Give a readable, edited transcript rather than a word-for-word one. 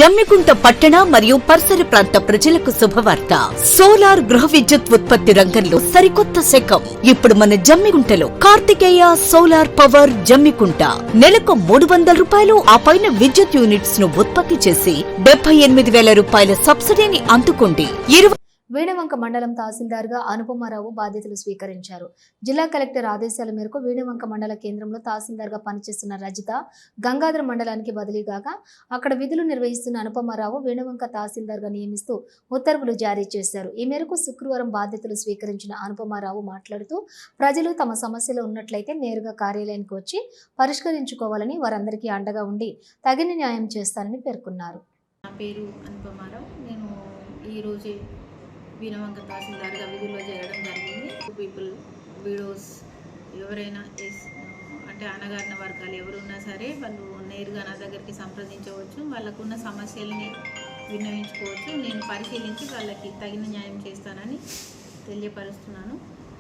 జమ్మికుంట పట్టణ మరియు పరిసర ప్రాంత ప్రజలకు శుభవార్త. సోలార్ గృహ విద్యుత్ ఉత్పత్తి రంగంలో సరికొత్త శకం. ఇప్పుడు మన జమ్మికుంటలో కార్తికేయ సోలార్ పవర్ జమ్మికుంట నెలకు 300 రూపాయలు ఆ పైన విద్యుత్ యూనిట్స్ ను ఉత్పత్తి చేసి 78,000 రూపాయల సబ్సిడీని అందుకోండి. వీణవంక మండలం తహసీల్దార్గా అనుపమారావు బాధ్యతలు స్వీకరించారు. జిల్లా కలెక్టర్ ఆదేశాల మేరకు వీణవంక మండల కేంద్రంలో తహసీల్దార్గా పనిచేస్తున్న రజిత గంగాధర మండలానికి బదిలీ కాగా అక్కడ విధులు నిర్వహిస్తున్న అనుపమారావు వీణవంక తహసీల్దార్గా నియమిస్తూ ఉత్తర్వులు జారీ చేశారు. ఈ మేరకు శుక్రవారం బాధ్యతలు స్వీకరించిన అనుపమారావు మాట్లాడుతూ ప్రజలు తమ సమస్యలు ఉన్నట్లయితే నేరుగా కార్యాలయానికి వచ్చి పరిష్కరించుకోవాలని, వారందరికీ అండగా ఉండి తగిన న్యాయం చేస్తానని పేర్కొన్నారు. నా పేరు అనుపమారావు. నేను ఈరోజే వీణవంక తహసీల్దార్గా విధుల్లో చేయడం జరిగింది. పీపుల్, విడోస్, ఎవరైనా అంటే అణగారిన వర్గాలు ఎవరున్నా సరే వాళ్ళు నేరుగా నా దగ్గరికి సంప్రదించవచ్చు. వాళ్ళకున్న సమస్యల్ని విన్నవించుకోవచ్చు. నేను పరిశీలించి వాళ్ళకి తగిన న్యాయం చేస్తానని తెలియపరుస్తున్నాను.